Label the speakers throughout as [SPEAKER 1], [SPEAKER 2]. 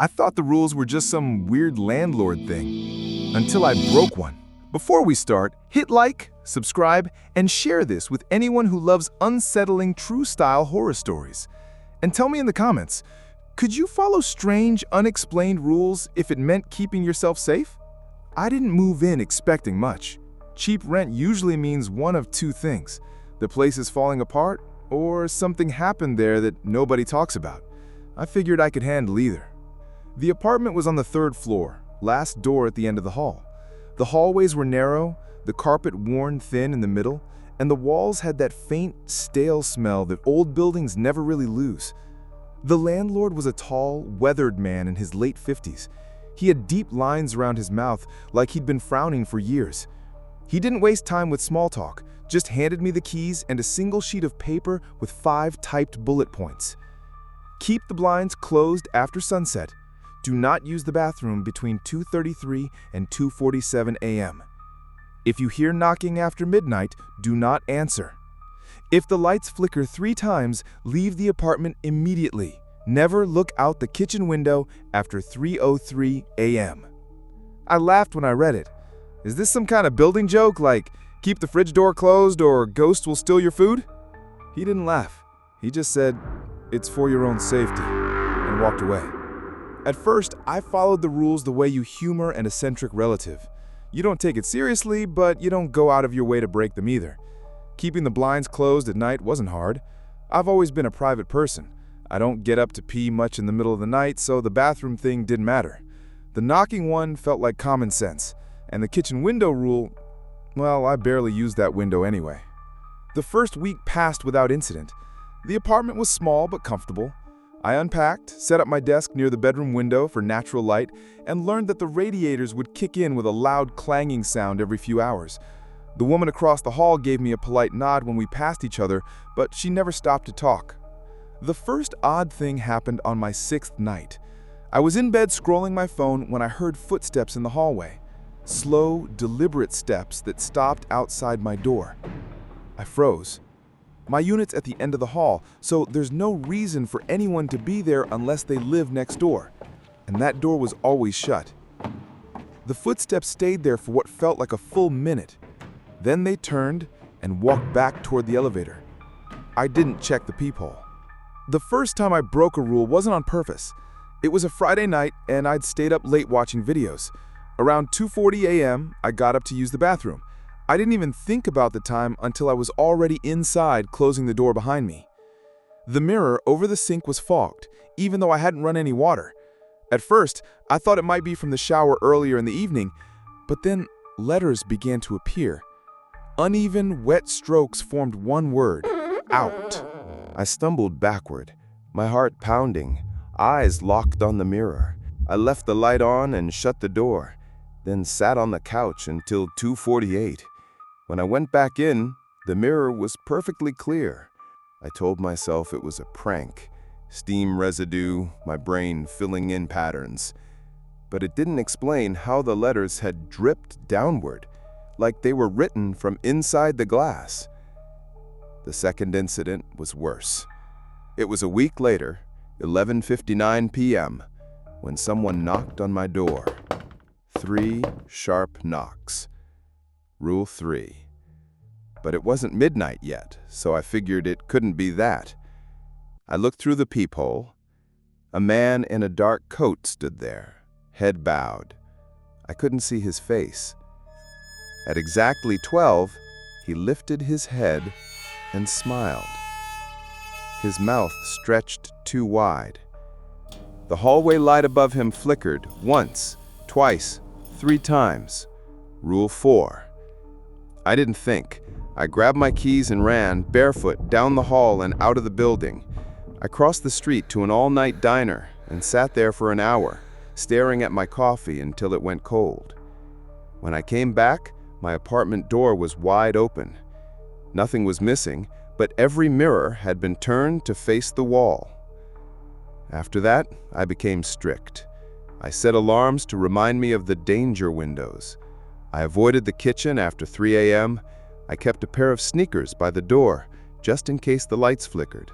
[SPEAKER 1] I thought the rules were just some weird landlord thing, until I broke one. Before we start, hit like, subscribe, and share this with anyone who loves unsettling true-style horror stories. And tell me in the comments, could you follow strange, unexplained rules if it meant keeping yourself safe? I didn't move in expecting much. Cheap rent usually means one of two things: the place is falling apart, or something happened there that nobody talks about. I figured I could handle either. The apartment was on the 3rd floor, last door at the end of the hall. The hallways were narrow, the carpet worn thin in the middle, and the walls had that faint, stale smell that old buildings never really lose. The landlord was a tall, weathered man in his late 50s. He had deep lines around his mouth, like he'd been frowning for years. He didn't waste time with small talk, just handed me the keys and a single sheet of paper with 5 typed bullet points. Keep the blinds closed after sunset. Do not use the bathroom between 2:33 and 2:47 a.m. If you hear knocking after midnight, do not answer. If the lights flicker 3 times, leave the apartment immediately. Never look out the kitchen window after 3:03 a.m. I laughed when I read it. Is this some kind of building joke, like keep the fridge door closed or ghosts will steal your food? He didn't laugh. He just said, "It's for your own safety," and walked away. At first, I followed the rules the way you humor an eccentric relative. You don't take it seriously, but you don't go out of your way to break them either. Keeping the blinds closed at night wasn't hard. I've always been a private person. I don't get up to pee much in the middle of the night, so the bathroom thing didn't matter. The knocking one felt like common sense, and the kitchen window rule, well, I barely used that window anyway. The first week passed without incident. The apartment was small but comfortable. I unpacked, set up my desk near the bedroom window for natural light, and learned that the radiators would kick in with a loud clanging sound every few hours. The woman across the hall gave me a polite nod when we passed each other, but she never stopped to talk. The first odd thing happened on my 6th night. I was in bed scrolling my phone when I heard footsteps in the hallway. Slow, deliberate steps that stopped outside my door. I froze. My unit's at the end of the hall, so there's no reason for anyone to be there unless they live next door. And that door was always shut. The footsteps stayed there for what felt like a full minute. Then they turned and walked back toward the elevator. I didn't check the peephole. The first time I broke a rule wasn't on purpose. It was a Friday night and I'd stayed up late watching videos. Around 2:40 a.m., I got up to use the bathroom. I didn't even think about the time until I was already inside, closing the door behind me. The mirror over the sink was fogged, even though I hadn't run any water. At first, I thought it might be from the shower earlier in the evening, but then letters began to appear. Uneven, wet strokes formed one word: out. I stumbled backward, my heart pounding, eyes locked on the mirror. I left the light on and shut the door, then sat on the couch until 2:48. When I went back in, the mirror was perfectly clear. I told myself it was a prank, steam residue, my brain filling in patterns. But it didn't explain how the letters had dripped downward, like they were written from inside the glass. The second incident was worse. It was a week later, 11:59 p.m., when someone knocked on my door. 3 sharp knocks. Rule 3. But it wasn't midnight yet, so I figured it couldn't be that. I looked through the peephole. A man in a dark coat stood there, head bowed. I couldn't see his face. At exactly 12, he lifted his head and smiled. His mouth stretched too wide. The hallway light above him flickered once, twice, 3 times. Rule 4. I didn't think. I grabbed my keys and ran, barefoot, down the hall and out of the building. I crossed the street to an all-night diner and sat there for an hour, staring at my coffee until it went cold. When I came back, my apartment door was wide open. Nothing was missing, but every mirror had been turned to face the wall. After that, I became strict. I set alarms to remind me of the danger windows. I avoided the kitchen after 3 a.m. I kept a pair of sneakers by the door, just in case the lights flickered.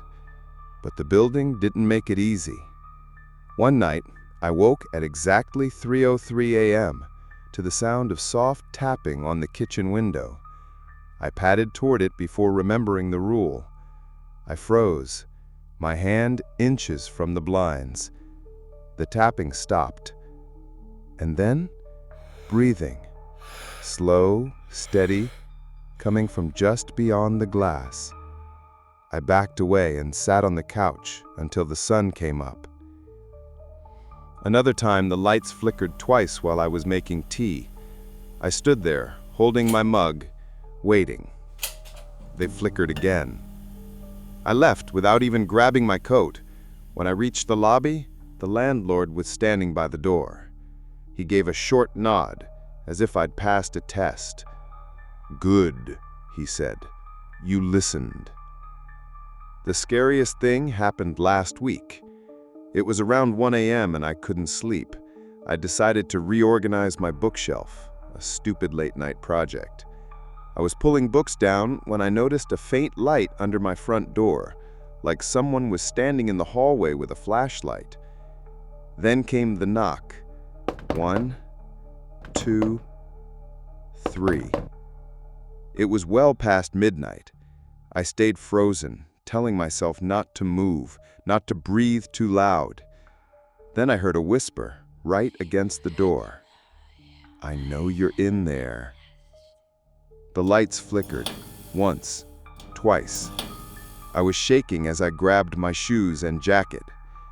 [SPEAKER 1] But the building didn't make it easy. One night, I woke at exactly 3:03 a.m. to the sound of soft tapping on the kitchen window. I padded toward it before remembering the rule. I froze, my hand inches from the blinds. The tapping stopped. And then, breathing, slow, steady, coming from just beyond the glass. I backed away and sat on the couch until the sun came up. Another time, the lights flickered twice while I was making tea. I stood there, holding my mug, waiting. They flickered again. I left without even grabbing my coat. When I reached the lobby, the landlord was standing by the door. He gave a short nod, as if I'd passed a test. "Good," he said. "You listened." The scariest thing happened last week. It was around 1 a.m. and I couldn't sleep. I decided to reorganize my bookshelf, a stupid late-night project. I was pulling books down when I noticed a faint light under my front door, like someone was standing in the hallway with a flashlight. Then came the knock. 1, 2, 3. It was well past midnight. I stayed frozen, telling myself not to move, not to breathe too loud. Then I heard a whisper right against the door. "I know you're in there." The lights flickered, once, twice. I was shaking as I grabbed my shoes and jacket.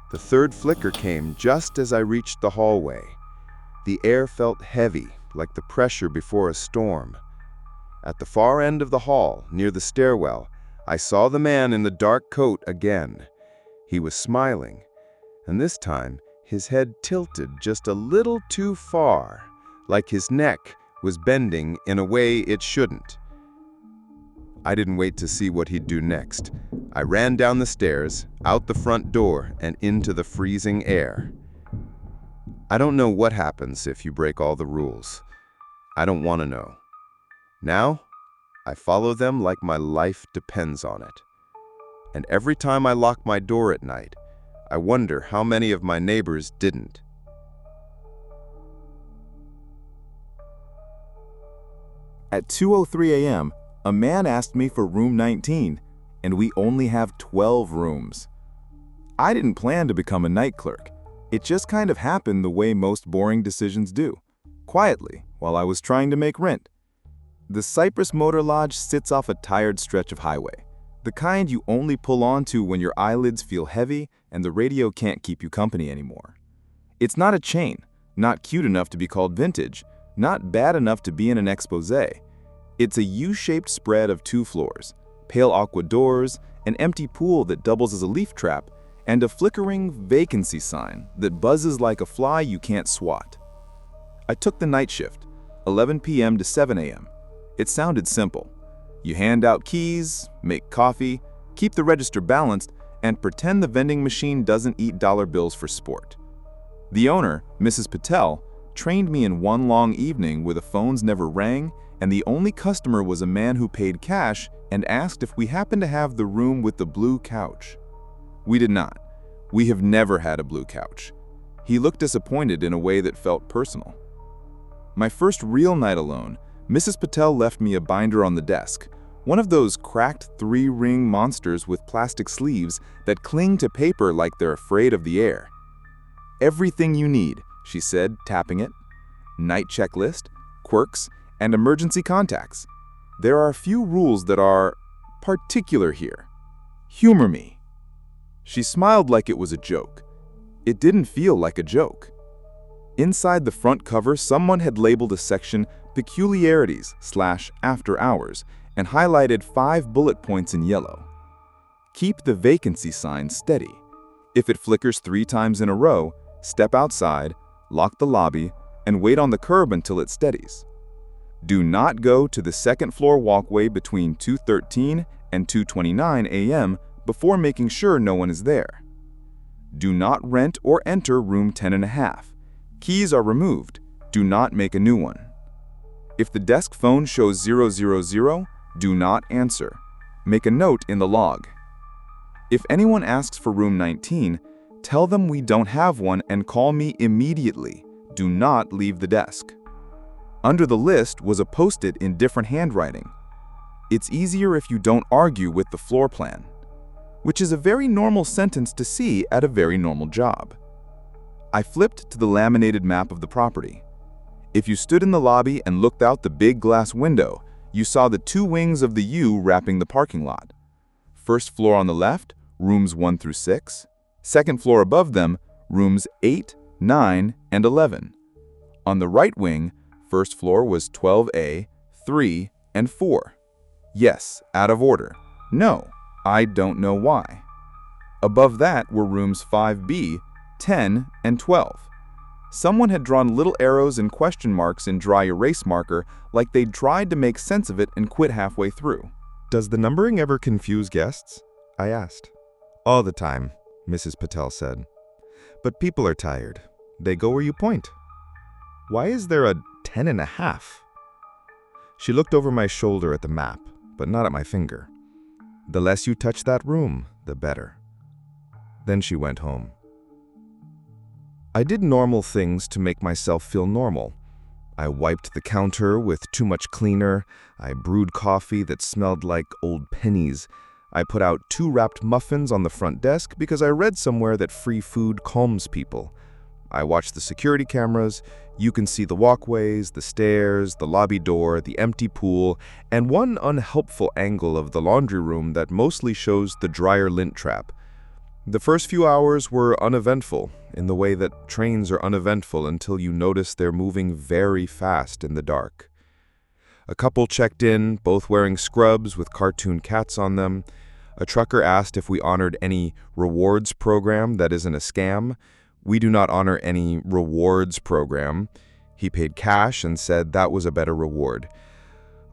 [SPEAKER 1] The third flicker came just as I reached the hallway. The air felt heavy, like the pressure before a storm. At the far end of the hall, near the stairwell, I saw the man in the dark coat again. He was smiling, and this time his head tilted just a little too far, like his neck was bending in a way it shouldn't. I didn't wait to see what he'd do next. I ran down the stairs, out the front door, and into the freezing air. I don't know what happens if you break all the rules. I don't want to know. Now, I follow them like my life depends on it. And every time I lock my door at night, I wonder how many of my neighbors didn't.
[SPEAKER 2] At 2:03 a.m., a man asked me for room 19, and we only have 12 rooms. I didn't plan to become a night clerk. It just kind of happened the way most boring decisions do, quietly, while I was trying to make rent. The Cypress Motor Lodge sits off a tired stretch of highway, the kind you only pull onto when your eyelids feel heavy and the radio can't keep you company anymore. It's not a chain, not cute enough to be called vintage, not bad enough to be in an exposé. It's a U-shaped spread of 2 floors, pale aqua doors, an empty pool that doubles as a leaf trap, and a flickering vacancy sign that buzzes like a fly you can't swat. I took the night shift, 11 p.m. to 7 a.m. It sounded simple. You hand out keys, make coffee, keep the register balanced, and pretend the vending machine doesn't eat dollar bills for sport. The owner, Mrs. Patel, trained me in one long evening where the phones never rang and the only customer was a man who paid cash and asked if we happened to have the room with the blue couch. We did not. We have never had a blue couch. He looked disappointed in a way that felt personal. My first real night alone, Mrs. Patel left me a binder on the desk, one of those cracked 3-ring monsters with plastic sleeves that cling to paper like they're afraid of the air. "Everything you need," she said, tapping it. "Night checklist, quirks, and emergency contacts. There are a few rules that are particular here. Humor me." She smiled like it was a joke. It didn't feel like a joke. Inside the front cover, someone had labeled a section Peculiarities/After Hours and highlighted 5 bullet points in yellow. Keep the vacancy sign steady. If it flickers 3 times in a row, step outside, lock the lobby, and wait on the curb until it steadies. Do not go to the second-floor walkway between 2:13 and 2:29 a.m. before making sure no one is there. Do not rent or enter room 10.5. Keys are removed. Do not make a new one. If the desk phone shows 000, do not answer. Make a note in the log. If anyone asks for room 19, Tell them we don't have one and call me immediately. Do not leave the desk. Under the list was a post-it in different handwriting. It's easier if you don't argue with the floor plan, which is a very normal sentence to see at a very normal job. I flipped to the laminated map of the property. If you stood in the lobby and looked out the big glass window, you saw the two wings of the U wrapping the parking lot. First floor on the left, rooms 1 through 6. Second floor above them, rooms 8, 9, and 11. On the right wing, first floor was 12A, 3, and 4. Yes, out of order. No, I don't know why. Above that were rooms 5B, 10, and 12. Someone had drawn little arrows and question marks in dry erase marker like they'd tried to make sense of it and quit halfway through.
[SPEAKER 3] Does the numbering ever confuse guests? I asked. All the time, Mrs. Patel said. But people are tired. They go where you point. Why is there a 10.5? She looked over my shoulder at the map, but not at my finger. The less you touch that room, the better. Then she went home. I did normal things to make myself feel normal. I wiped the counter with too much cleaner. I brewed coffee that smelled like old pennies. I put out 2 wrapped muffins on the front desk because I read somewhere that free food calms people. I watched the security cameras. You can see the walkways, the stairs, the lobby door, the empty pool, and one unhelpful angle of the laundry room that mostly shows the dryer lint trap. The first few hours were uneventful, in the way that trains are uneventful until you notice they're moving very fast in the dark. A couple checked in, both wearing scrubs with cartoon cats on them. A trucker asked if we honored any rewards program that isn't a scam. We do not honor any rewards program. He paid cash and said that was a better reward.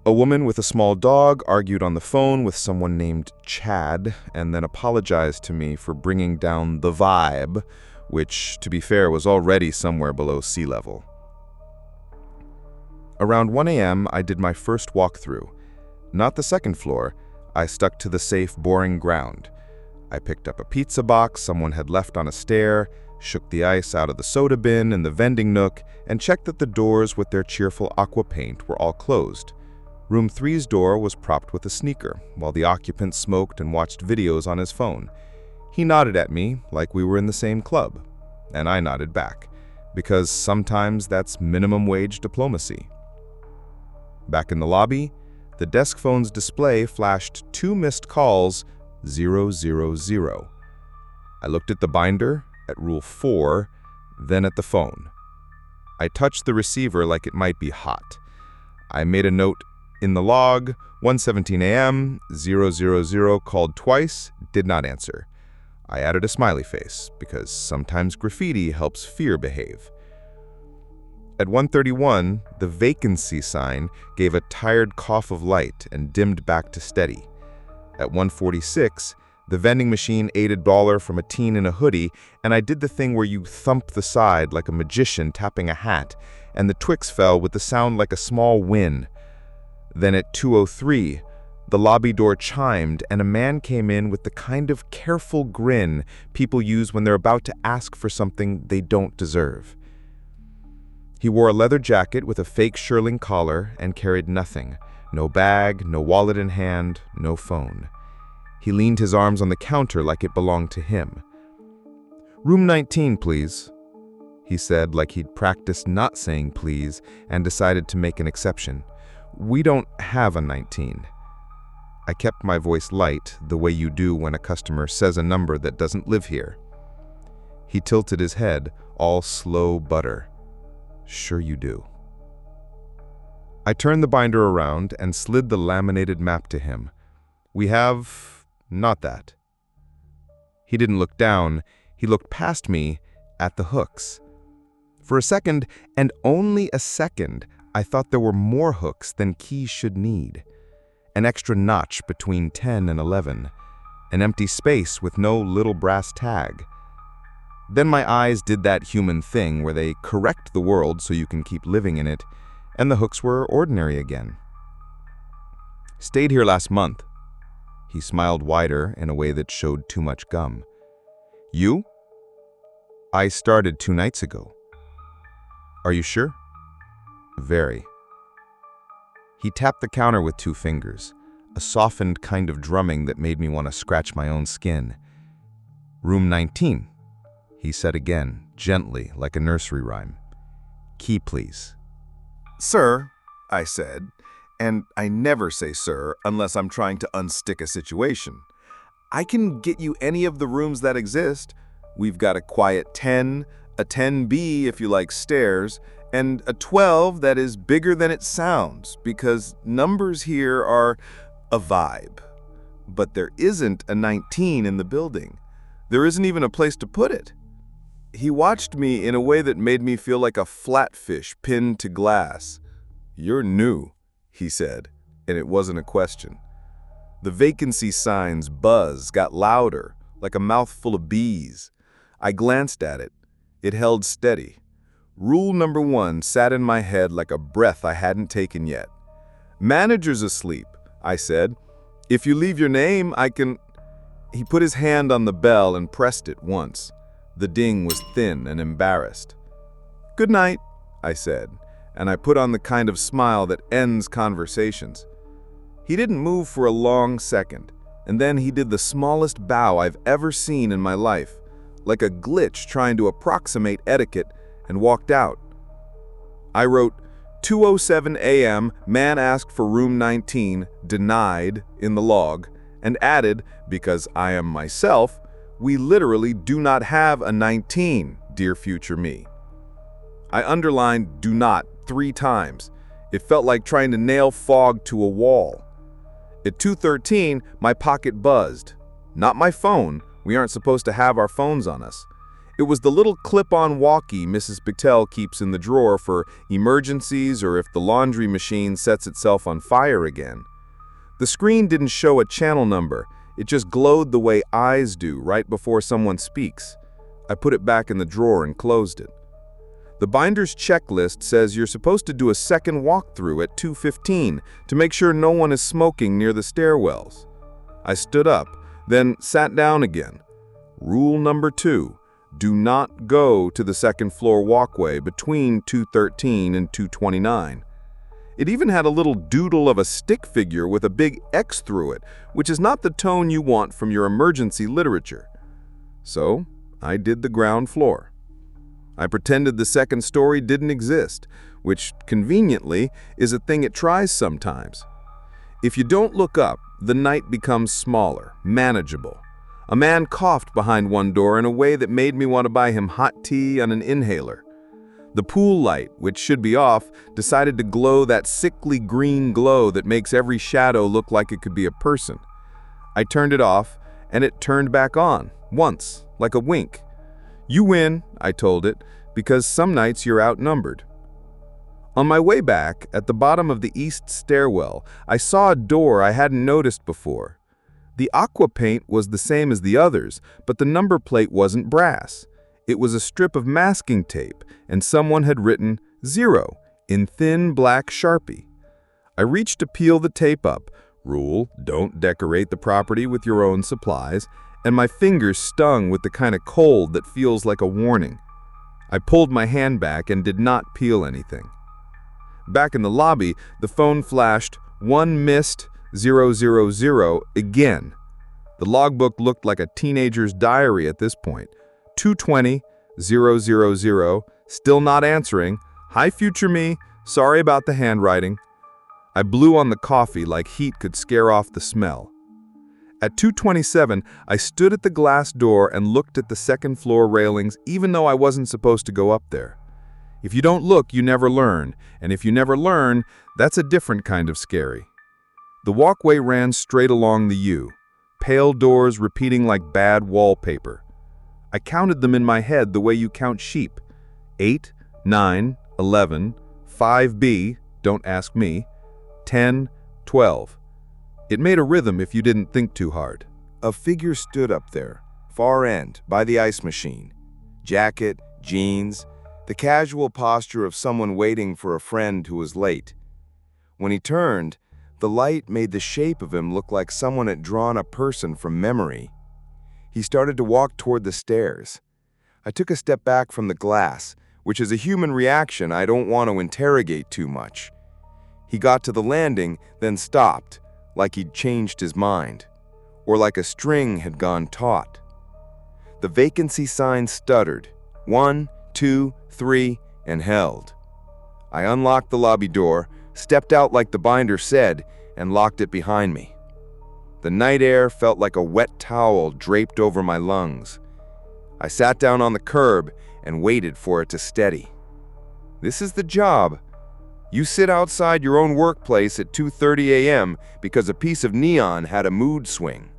[SPEAKER 3] A woman with a small dog argued on the phone with someone named Chad and then apologized to me for bringing down the vibe, which, to be fair, was already somewhere below sea level. Around 1 a.m., I did my first walkthrough. Not the second floor. I stuck to the safe, boring ground. I picked up a pizza box someone had left on a stair, shook the ice out of the soda bin in the vending nook, and checked that the doors with their cheerful aqua paint were all closed. Room 3's door was propped with a sneaker, while the occupant smoked and watched videos on his phone. He nodded at me like we were in the same club, and I nodded back, because sometimes that's minimum wage diplomacy. Back in the lobby, the desk phone's display flashed 2 missed calls, 000. I looked at the binder, at rule 4, then at the phone. I touched the receiver like it might be hot. I made a note in the log, 1:17 a.m., 000 called twice, did not answer. I added a smiley face, because sometimes graffiti helps fear behave. At 1:31, the vacancy sign gave a tired cough of light and dimmed back to steady. At 1:46, the vending machine ate $1 from a teen in a hoodie, and I did the thing where you thump the side like a magician tapping a hat, and the Twix fell with the sound like a small win. Then at 2:03, the lobby door chimed, and a man came in with the kind of careful grin people use when they're about to ask for something they don't deserve. He wore a leather jacket with a fake shearling collar and carried nothing. No bag, no wallet in hand, no phone. He leaned his arms on the counter like it belonged to him. "Room 19, please," he said like he'd practiced not saying please and decided to make an exception. "We don't have a 19. I kept my voice light, the way you do when a customer says a number that doesn't live here. He tilted his head, all slow butter. "Sure you do." I turned the binder around and slid the laminated map to him. "We have not that." He didn't look down, he looked past me at the hooks. For a second, and only a second, I thought there were more hooks than keys should need. An extra notch between 10 and 11. An empty space with no little brass tag. Then my eyes did that human thing where they correct the world so you can keep living in it, and the hooks were ordinary again. "Stayed here last month." He smiled wider in a way that showed too much gum. "You?" I started 2 nights ago. Are you sure? Very. He tapped the counter with 2 fingers, a softened kind of drumming that made me want to scratch my own skin. Room 19, he said again, gently, like a nursery rhyme. Key, please.
[SPEAKER 1] Sir, I said, and I never say sir unless I'm trying to unstick a situation. I can get you any of the rooms that exist. We've got a quiet 10, a 10B if you like stairs, and a 12 that is bigger than it sounds, because numbers here are a vibe. But there isn't a 19 in the building. There isn't even a place to put it. He watched me in a way that made me feel like a flatfish pinned to glass. "You're new," he said, and it wasn't a question. The vacancy sign's buzz got louder, like a mouthful of bees. I glanced at it. It held steady. Rule number 1 sat in my head like a breath I hadn't taken yet. "Manager's asleep," I said. "If you leave your name, I can—" He put his hand on the bell and pressed it once. The ding was thin and embarrassed. "Good night," I said, and I put on the kind of smile that ends conversations. He didn't move for a long second, and then he did the smallest bow I've ever seen in my life, like a glitch trying to approximate etiquette, and walked out. I wrote, 2:07 a.m., man asked for room 19, denied, in the log, and added, because I am myself, we literally do not have a 19, dear future me. I underlined do not 3 times. It felt like trying to nail fog to a wall. At 2:13, my pocket buzzed. Not my phone. We aren't supposed to have our phones on us. It was the little clip-on walkie Mrs. Bictel keeps in the drawer for emergencies or if the laundry machine sets itself on fire again. The screen didn't show a channel number. It just glowed the way eyes do right before someone speaks. I put it back in the drawer and closed it. The binder's checklist says you're supposed to do a second walkthrough at 2:15 to make sure no one is smoking near the stairwells. I stood up, then sat down again. Rule number 2, do not go to the second floor walkway between 2:13 and 2:29. It even had a little doodle of a stick figure with a big X through it, which is not the tone you want from your emergency literature. So, I did the ground floor. I pretended the second story didn't exist, which, conveniently, is a thing it tries sometimes. If you don't look up, the night becomes smaller, manageable. A man coughed behind one door in a way that made me want to buy him hot tea on an inhaler. The pool light, which should be off, decided to glow that sickly green glow that makes every shadow look like it could be a person. I turned it off, and it turned back on, once, like a wink. "You win," I told it, "because some nights you're outnumbered." On my way back, at the bottom of the east stairwell, I saw a door I hadn't noticed before. The aqua paint was the same as the others, but the number plate wasn't brass. It was a strip of masking tape, and someone had written 0 in thin black Sharpie. I reached to peel the tape up, rule, don't decorate the property with your own supplies, and my fingers stung with the kind of cold that feels like a warning. I pulled my hand back and did not peel anything. Back in the lobby, the phone flashed, 1 missed, 000 again. The logbook looked like a teenager's diary at this point. 220, 000, still not answering. Hi, future me, sorry about the handwriting. I blew on the coffee like heat could scare off the smell. At 2:27, I stood at the glass door and looked at the second floor railings even though I wasn't supposed to go up there. If you don't look, you never learn, and if you never learn, that's a different kind of scary. The walkway ran straight along the U, pale doors repeating like bad wallpaper. I counted them in my head the way you count sheep. 8, 9, 11, 5B, don't ask me, 10, 12. It made a rhythm if you didn't think too hard.
[SPEAKER 2] A figure stood up there, far end, by the ice machine. Jacket, jeans, the casual posture of someone waiting for a friend who was late. When he turned, the light made the shape of him look like someone had drawn a person from memory. He started to walk toward the stairs.
[SPEAKER 1] I took a step back from the glass, which is a human reaction I don't want to interrogate too much. He got to the landing, then stopped, like he'd changed his mind, or like a string had gone taut. The vacancy sign stuttered, 1, 2, 3, and held. I unlocked the lobby door, stepped out like the binder said, and locked it behind me. The night air felt like a wet towel draped over my lungs. I sat down on the curb and waited for it to steady. This is the job. You sit outside your own workplace at 2:30 a.m. because a piece of neon had a mood swing.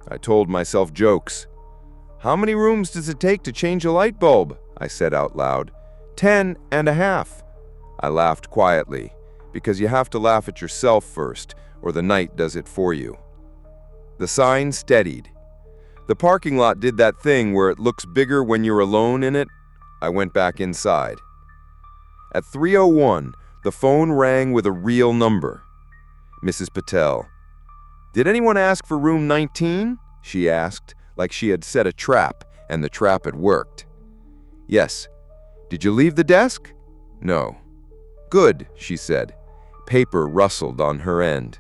[SPEAKER 1] I told myself jokes. How many rooms does it take to change a light bulb? I said out loud. 10 and a half. I laughed quietly, because you have to laugh at yourself first, or the night does it for you. The sign steadied. The parking lot did that thing where it looks bigger when you're alone in it. I went back inside. At 3:01, the phone rang with a real number. Mrs. Patel. Did anyone ask for room 19? She asked, like she had set a trap, and the trap had worked. Yes. Did you leave the desk? No. Good, she said. Paper rustled on her end.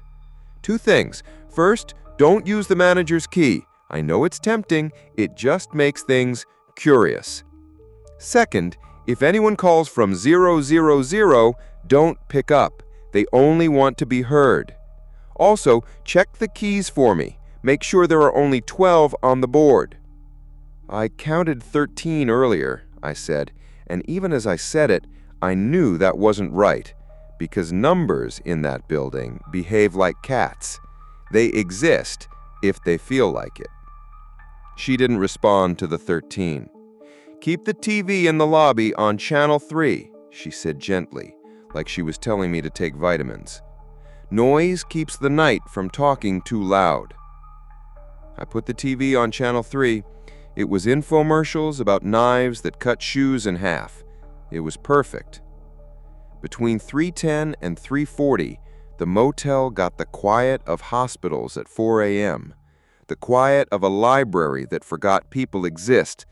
[SPEAKER 1] 2 things. First, don't use the manager's key. I know it's tempting, it just makes things curious. Second, if anyone calls from 000, don't pick up. They only want to be heard. Also, check the keys for me. Make sure there are only 12 on the board. I counted 13 earlier, I said, and even as I said it, I knew that wasn't right, because numbers in that building behave like cats. They exist if they feel like it. She didn't respond to the 13. Keep the TV in the lobby on channel 3, she said gently, like she was telling me to take vitamins. Noise keeps the night from talking too loud. I put the TV on channel 3. It was infomercials about knives that cut shoes in half. It was perfect. Between 3:10 and 3:40, the motel got the quiet of hospitals at 4 a.m., the quiet of a library that forgot people exist,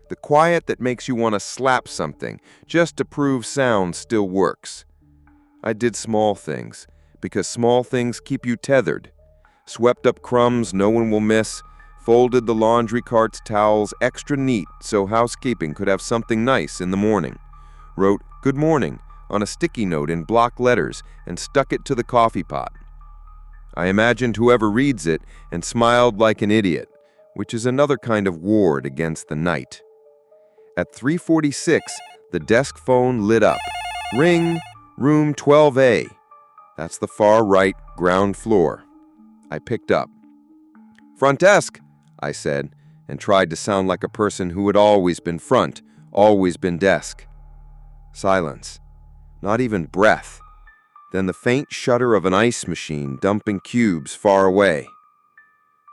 [SPEAKER 1] the quiet that makes you want to slap something just to prove sound still works. I did small things, because small things keep you tethered. Swept up crumbs no one will miss, folded the laundry cart's towels extra neat so housekeeping could have something nice in the morning, wrote "Good morning" on a sticky note in block letters and stuck it to the coffee pot. I imagined whoever reads it and smiled like an idiot, which is another kind of ward against the night. At 3:46, the desk phone lit up. Ring, room 12A. That's the far right ground floor. I picked up. Front desk, I said, and tried to sound like a person who had always been front, always been desk. Silence. Not even breath. Then the faint shudder of an ice machine dumping cubes far away.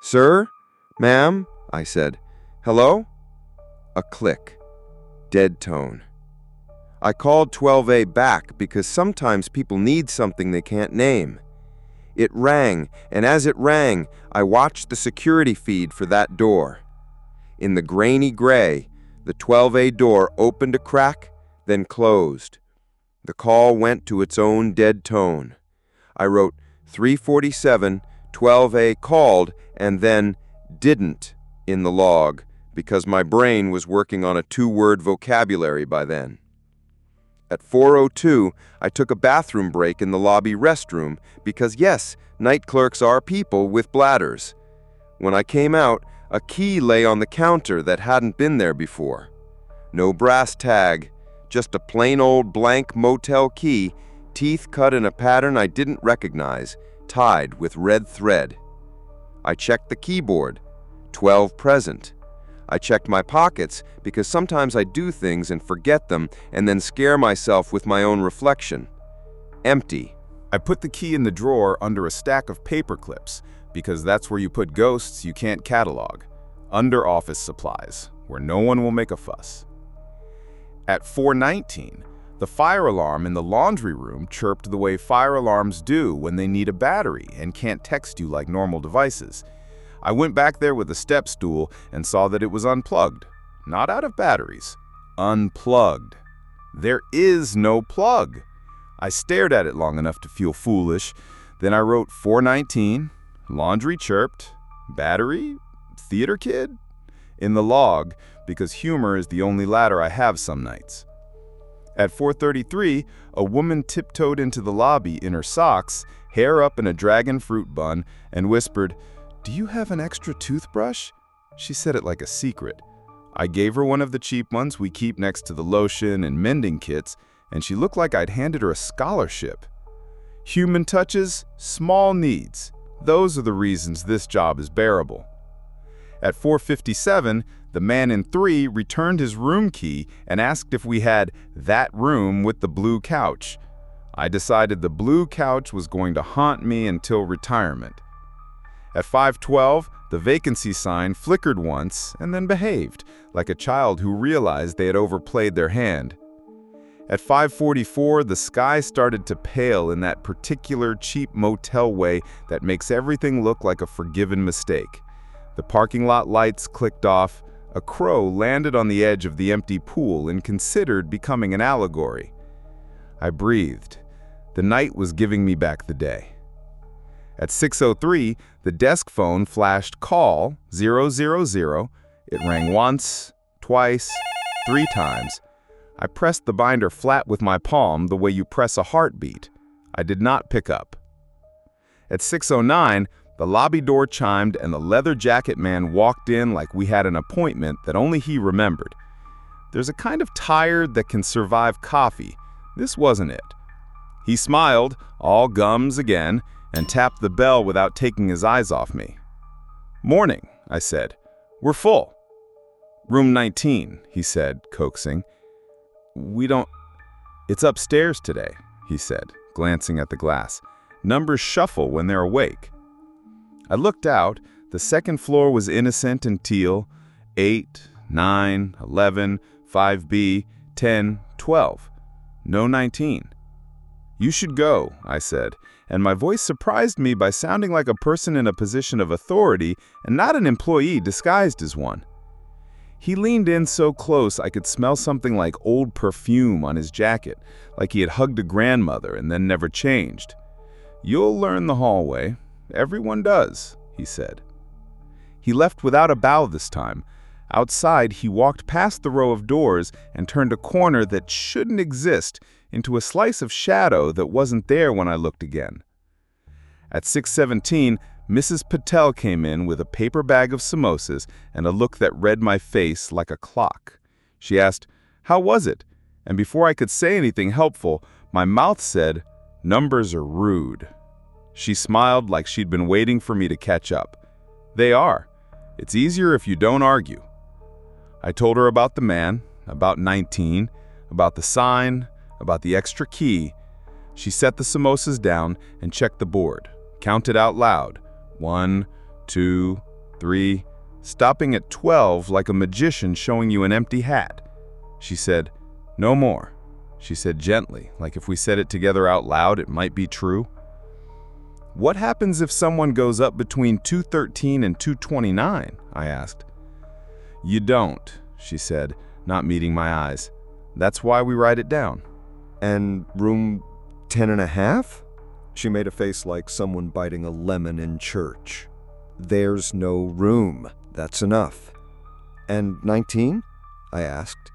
[SPEAKER 1] Sir? Ma'am? I said. Hello? A click. Dead tone. I called 12A back because sometimes people need something they can't name. It rang, and as it rang, I watched the security feed for that door. In the grainy gray, the 12A door opened a crack, then closed. The call went to its own dead tone. I wrote 3:47, 12A called, and then didn't in the log because my brain was working on a 2-word vocabulary by then. At 4:02, I took a bathroom break in the lobby restroom because, yes, night clerks are people with bladders. When I came out, a key lay on the counter that hadn't been there before. No brass tag, just a plain old blank motel key, teeth cut in a pattern I didn't recognize, tied with red thread. I checked the keyboard. 12 present. I checked my pockets because sometimes I do things and forget them and then scare myself with my own reflection. Empty.
[SPEAKER 2] I put the key in the drawer under a stack of paper clips because that's where you put ghosts you can't catalog, under office supplies, where no one will make a fuss. At 4:19, the fire alarm in the laundry room chirped the way fire alarms do when they need a battery and can't text you like normal devices. I went back there with a step stool and saw that it was unplugged.
[SPEAKER 1] not out of batteries. Unplugged. There is no plug. I stared at it long enough to feel foolish. Then I wrote 419, laundry chirped, battery, theater kid, in the log, because humor is the only ladder I have some nights. At 4:33, a woman tiptoed into the lobby in her socks, hair up in a dragon fruit bun, and whispered, "Do you have an extra toothbrush?" She said it like a secret. I gave her one of the cheap ones we keep next to the lotion and mending kits, and she looked like I'd handed her a scholarship. Human touches, small needs. Those are the reasons this job is bearable. At 4:57, the man in 3 returned his room key and asked if we had that room with the blue couch. I decided the blue couch was going to haunt me until retirement. At 5:12, the vacancy sign flickered once and then behaved, like a child who realized they had overplayed their hand. At 5:44, the sky started to pale in that particular cheap motel way that makes everything look like a forgiven mistake. The parking lot lights clicked off. A crow landed on the edge of the empty pool and considered becoming an allegory. I breathed. The night was giving me back the day. At 6:03, the desk phone flashed call 000. It rang once, twice, 3 times. I pressed the binder flat with my palm the way you press a heartbeat. I did not pick up. At 6:09, the lobby door chimed and the leather jacket man walked in like we had an appointment that only he remembered. There's a kind of tired that can survive coffee. This wasn't it. He smiled, all gums again, and tapped the bell without taking his eyes off me. "Morning," I said. "We're full." "Room 19, he said, coaxing. It's upstairs today," he said, glancing at the glass. "Numbers shuffle when they're awake." I looked out. The second floor was innocent and teal. 8, 9, 11, 5B, 10, 12. No 19. "You should go," I said, and my voice surprised me by sounding like a person in a position of authority and not an employee disguised as one. He leaned in so close I could smell something like old perfume on his jacket, like he had hugged a grandmother and then never changed. "You'll learn the hallway. Everyone does," he said. He left without a bow this time. Outside, he walked past the row of doors and turned a corner that shouldn't exist into a slice of shadow that wasn't there when I looked again. At 6:17, Mrs. Patel came in with a paper bag of samosas and a look that read my face like a clock. She asked, "How was it?" And before I could say anything helpful, my mouth said, "Numbers are rude." She smiled like she'd been waiting for me to catch up. "They are. It's easier if you don't argue." I told her about the man, about 19, about the sign, about the extra key. She set the samosas down and checked the board, counted out loud. 1, 2, 3, stopping at 12 like a magician showing you an empty hat. She said, "No more." She said gently, like if we said it together out loud, it might be true. "What happens if someone goes up between 213 and 229? I asked. "You don't," she said, not meeting my eyes. "That's why we write it down."
[SPEAKER 4] "And room 10.5? She made a face like someone biting a lemon in church. "There's no room. That's enough." "And 19? I asked.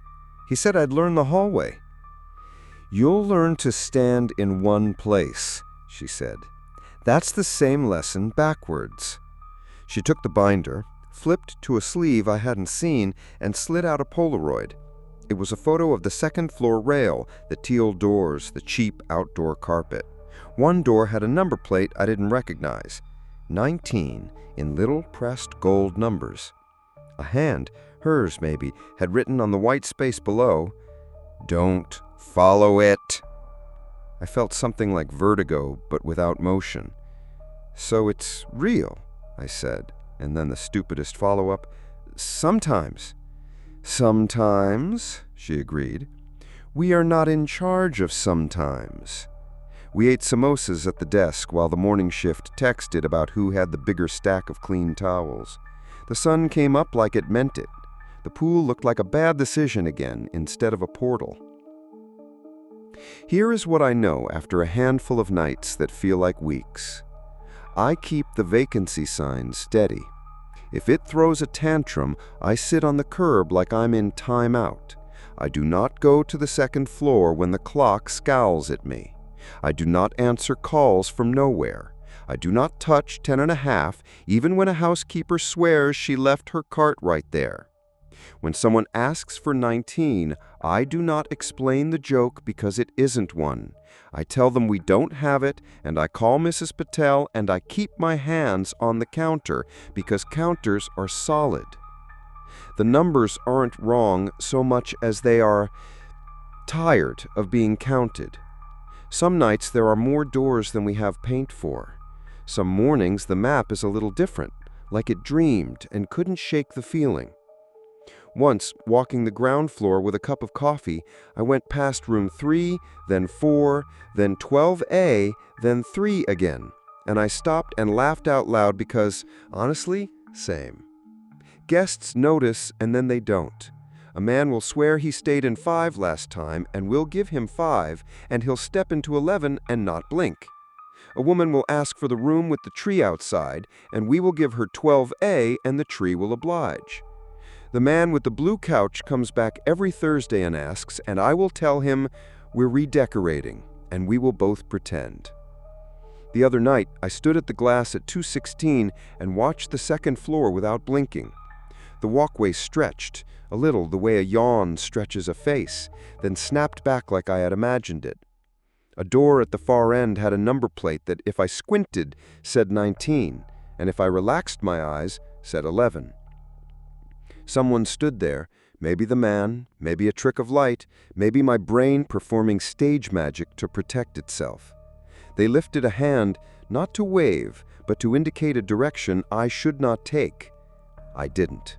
[SPEAKER 4] "He said I'd learn the hallway." "You'll learn to stand in one place," she said. "That's the same lesson backwards." She took the binder, flipped to a sleeve I hadn't seen, and slid out a Polaroid. It was a photo of the second-floor rail, the teal doors, the cheap outdoor carpet. One door had a number plate I didn't recognize. 19 in little pressed gold numbers. A hand, hers maybe, had written on the white space below, "Don't follow it." I felt something like vertigo, but without motion. "So it's real," I said, and then the stupidest follow-up, "Sometimes." "Sometimes," she agreed. "We are not in charge of sometimes." We ate samosas at the desk while the morning shift texted about who had the bigger stack of clean towels. The sun came up like it meant it. The pool looked like a bad decision again instead of a portal. Here is what I know after a handful of nights that feel like weeks. I keep the vacancy sign steady. If it throws a tantrum, I sit on the curb like I'm in timeout. I do not go to the second floor when the clock scowls at me. I do not answer calls from nowhere. I do not touch 10.5, even when a housekeeper swears she left her cart right there. When someone asks for 19, I do not explain the joke because it isn't one. I tell them we don't have it, and I call Mrs. Patel, and I keep my hands on the counter because counters are solid. The numbers aren't wrong so much as they are tired of being counted. Some nights there are more doors than we have paint for. Some mornings the map is a little different, like it dreamed and couldn't shake the feeling. Once, walking the ground floor with a cup of coffee, I went past room 3, then 4, then 12A, then 3 again, and I stopped and laughed out loud because, honestly, same. Guests notice and then they don't. A man will swear he stayed in 5 last time and we'll give him 5, and he'll step into 11 and not blink. A woman will ask for the room with the tree outside, and we will give her 12A and the tree will oblige. The man with the blue couch comes back every Thursday and asks, and I will tell him we're redecorating, and we will both pretend. The other night, I stood at the glass at 216 and watched the second floor without blinking. The walkway stretched, a little the way a yawn stretches a face, then snapped back like I had imagined it. A door at the far end had a number plate that, if I squinted, said 19, and if I relaxed my eyes, said 11. Someone stood there, maybe the man, maybe a trick of light, maybe my brain performing stage magic to protect itself. They lifted a hand, not to wave, but to indicate a direction I should not take. I didn't.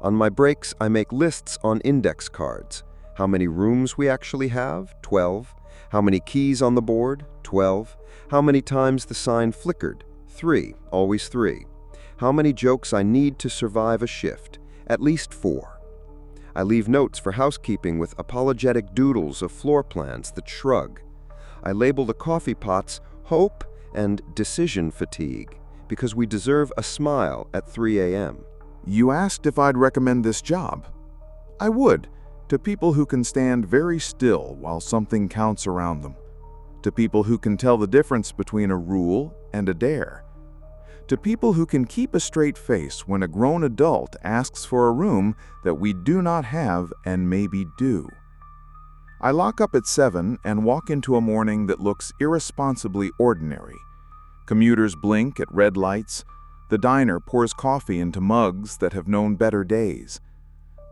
[SPEAKER 4] On my breaks, I make lists on index cards. How many rooms we actually have? 12. How many keys on the board? 12. How many times the sign flickered? 3, always 3. How many jokes I need to survive a shift? At least 4. I leave notes for housekeeping with apologetic doodles of floor plans that shrug. I label the coffee pots hope and decision fatigue because we deserve a smile at 3 a.m.
[SPEAKER 2] You asked if I'd recommend this job. I would, to people who can stand very still while something counts around them, to people who can tell the difference between a rule and a dare, to people who can keep a straight face when a grown adult asks for a room that we do not have and maybe do. I lock up at 7 and walk into a morning that looks irresponsibly ordinary. Commuters blink at red lights. The diner pours coffee into mugs that have known better days.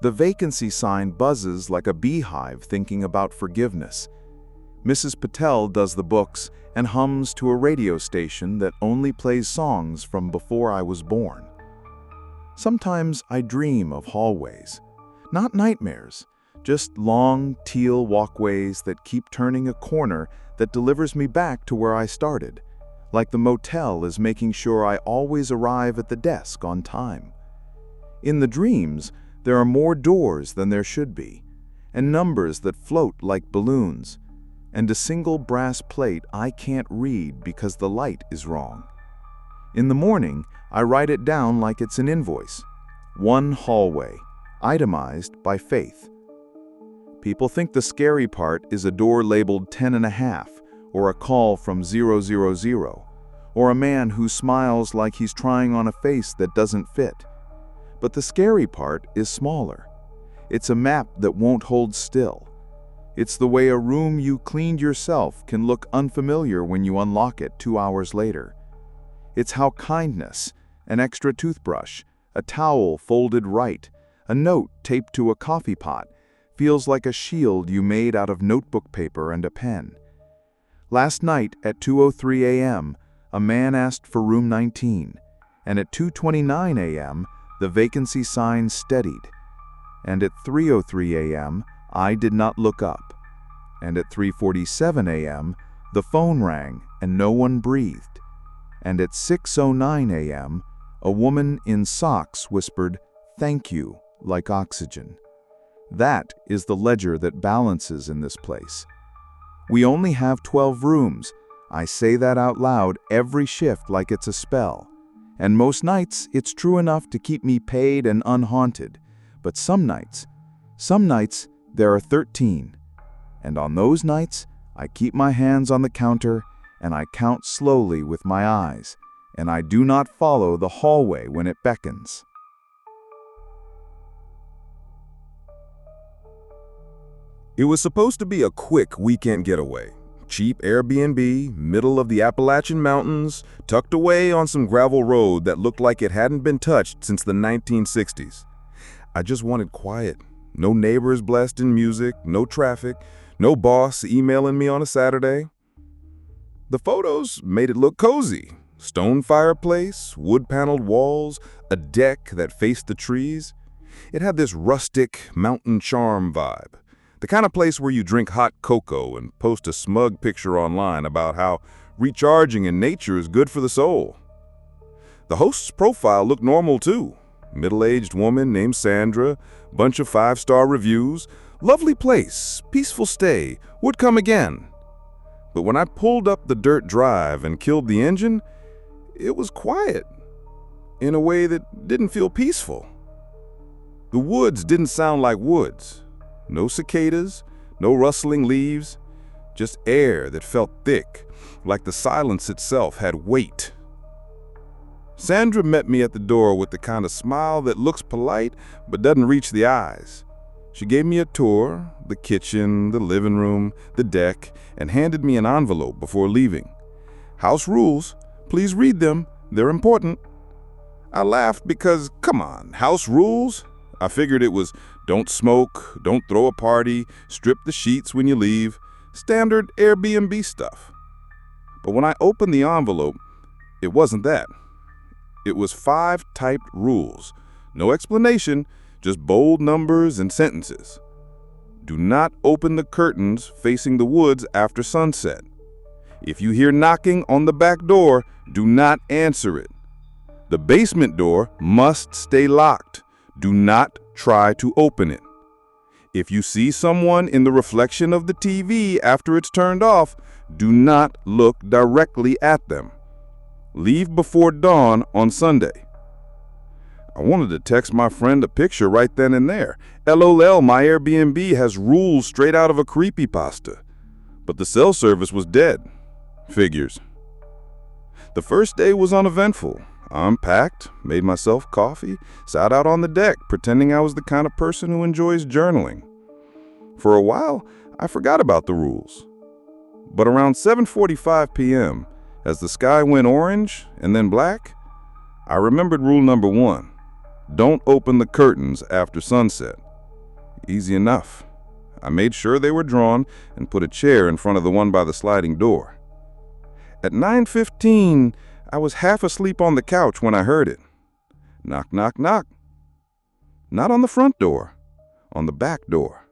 [SPEAKER 2] The vacancy sign buzzes like a beehive thinking about forgiveness. Mrs. Patel does the books and hums to a radio station that only plays songs from before I was born. Sometimes I dream of hallways. Not nightmares, just long, teal walkways that keep turning a corner that delivers me back to where I started, like the motel is making sure I always arrive at the desk on time. In the dreams, there are more doors than there should be, and numbers that float like balloons, and a single brass plate I can't read because the light is wrong. In the morning, I write it down like it's an invoice. 1 hallway, itemized by Faith. People think the scary part is a door labeled 10.5, or a call from 000, or a man who smiles like he's trying on a face that doesn't fit. But the scary part is smaller. It's a map that won't hold still. It's the way a room you cleaned yourself can look unfamiliar when you unlock it 2 hours later. It's how kindness, an extra toothbrush, a towel folded right, a note taped to a coffee pot, feels like a shield you made out of notebook paper and a pen. Last night at 2:03 a.m., a man asked for room 19, and at 2:29 a.m., the vacancy sign steadied. And at 3:03 a.m., I did not look up. And at 3:47 a.m., the phone rang and no one breathed. And at 6:09 a.m., a woman in socks whispered, "Thank you," like oxygen. That is the ledger that balances in this place. We only have 12 rooms. I say that out loud every shift like it's a spell. And most nights, it's true enough to keep me paid and unhaunted. But some nights, there are 13. And on those nights, I keep my hands on the counter and I count slowly with my eyes, and I do not follow the hallway when it beckons.
[SPEAKER 3] It was supposed to be a quick weekend getaway. Cheap Airbnb, middle of the Appalachian Mountains, tucked away on some gravel road that looked like it hadn't been touched since the 1960s. I just wanted quiet. No neighbors blasting music, no traffic, no boss emailing me on a Saturday. The photos made it look cozy. Stone fireplace, wood-paneled walls, a deck that faced the trees. It had this rustic, mountain charm vibe. The kind of place where you drink hot cocoa and post a smug picture online about how recharging in nature is good for the soul. The host's profile looked normal too. Middle-aged woman named Sandra, bunch of 5-star reviews, lovely place, peaceful stay, would come again. But when I pulled up the dirt drive and killed the engine, it was quiet in a way that didn't feel peaceful. The woods didn't sound like woods. No cicadas, no rustling leaves, just air that felt thick, like the silence itself had weight. Sandra met me at the door with the kind of smile that looks polite but doesn't reach the eyes. She gave me a tour, the kitchen, the living room, the deck, and handed me an envelope before leaving. House rules, please read them, they're important. I laughed because, come on, house rules? I figured it was don't smoke, don't throw a party, strip the sheets when you leave, standard Airbnb stuff. But when I opened the envelope, it wasn't that. It was 5 typed rules. No explanation, just bold numbers and sentences. Do not open the curtains facing the woods after sunset. If you hear knocking on the back door, do not answer it. The basement door must stay locked. Do not try to open it. If you see someone in the reflection of the TV after it's turned off, do not look directly at them. Leave before dawn on Sunday. I wanted to text my friend a picture right then and there. LOL, my Airbnb has rules straight out of a Creepypasta. But the cell service was dead. Figures. The first day was uneventful. I unpacked, made myself coffee, sat out on the deck, pretending I was the kind of person who enjoys journaling. For a while, I forgot about the rules. But around 7:45 p.m., as the sky went orange and then black, I remembered rule number 1. Don't open the curtains after sunset. Easy enough. I made sure they were drawn and put a chair in front of the one by the sliding door. At 9:15, I was half asleep on the couch when I heard it. Knock, knock, knock. Not on the front door, on the back door.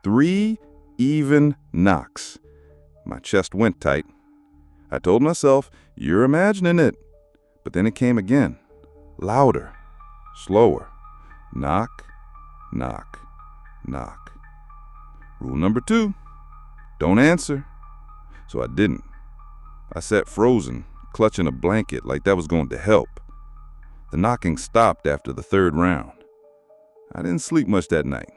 [SPEAKER 3] 3 even knocks. My chest went tight. I told myself, you're imagining it. But then it came again, louder, slower. Knock, knock, knock. Rule number 2, don't answer. So I didn't. I sat frozen, clutching a blanket like that was going to help. The knocking stopped after the 3rd round. I didn't sleep much that night.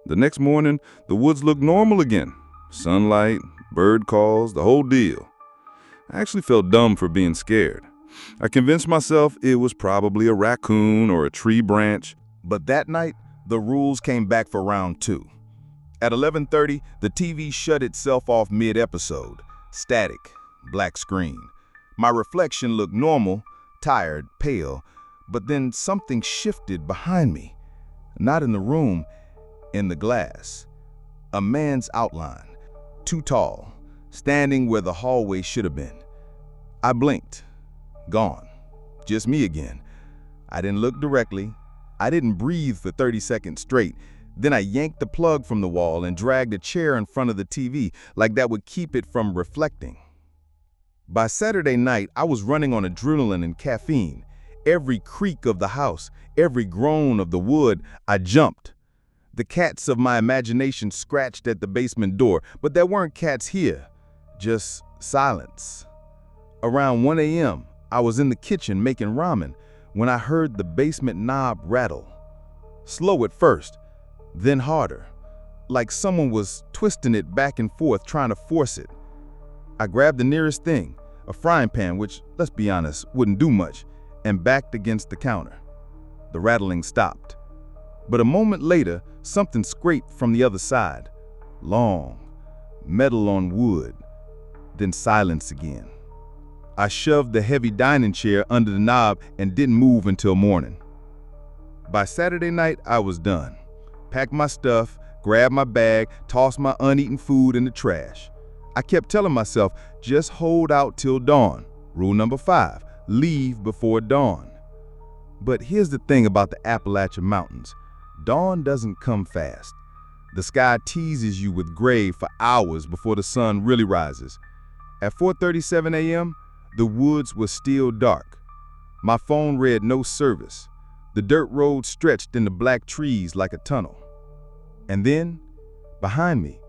[SPEAKER 3] The next morning, the woods looked normal again. Sunlight, bird calls, the whole deal. I actually felt dumb for being scared. I convinced myself it was probably a raccoon or a tree branch.
[SPEAKER 2] But that night, the rules came back for round 2. At 11:30, the TV shut itself off mid-episode. Static, black screen. My reflection looked normal, tired, pale, but then something shifted behind me. Not in the room, in the glass. A man's outline, too tall, standing where the hallway should have been. I blinked. Gone. Just me again. I didn't look directly. I didn't breathe for 30 seconds straight. Then I yanked the plug from the wall and dragged a chair in front of the TV, like that would keep it from reflecting. By Saturday night, I was running on adrenaline and caffeine.
[SPEAKER 3] Every creak of the house, every groan of the wood, I jumped. The cats of my imagination scratched at the basement door, but there weren't cats here, just silence. Around 1 a.m., I was in the kitchen making ramen when I heard the basement knob rattle. Slow at first, then harder, like someone was twisting it back and forth trying to force it. I grabbed the nearest thing, a frying pan, which, let's be honest, wouldn't do much, and backed against the counter. The rattling stopped. But a moment later, something scraped from the other side. Long, metal on wood, then silence again. I shoved the heavy dining chair under the knob and didn't move until morning. By Saturday night, I was done. Packed my stuff, grabbed my bag, tossed my uneaten food in the trash. I kept telling myself, just hold out till dawn. Rule number 5, leave before dawn. But here's the thing about the Appalachian Mountains. Dawn doesn't come fast. The sky teases you with gray for hours before the sun really rises. At 4:37 a.m., the woods were still dark. My phone read no service. The dirt road stretched into black trees like a tunnel. And then, behind me,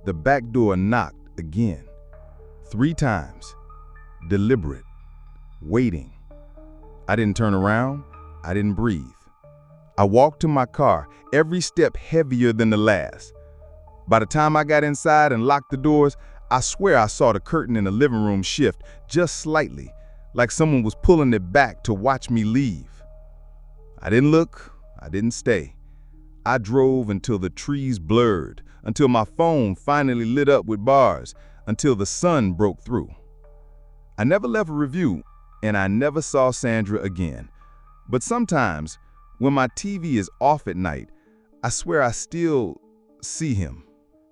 [SPEAKER 3] the back door knocked again. 3 times. Deliberate. Waiting. I didn't turn around. I didn't breathe. I walked to my car, every step heavier than the last. By the time I got inside and locked the doors, I swear I saw the curtain in the living room shift just slightly, like someone was pulling it back to watch me leave. I didn't look, I didn't stay. I drove until the trees blurred, until my phone finally lit up with bars, until the sun broke through. I never left a review, and I never saw Sandra again. But sometimes, when my TV is off at night, I swear I still see him.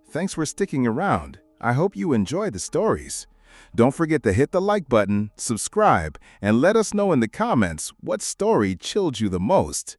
[SPEAKER 1] Thanks for sticking around. I hope you enjoy the stories. Don't forget to hit the like button, subscribe, and let us know in the comments what story chilled you the most.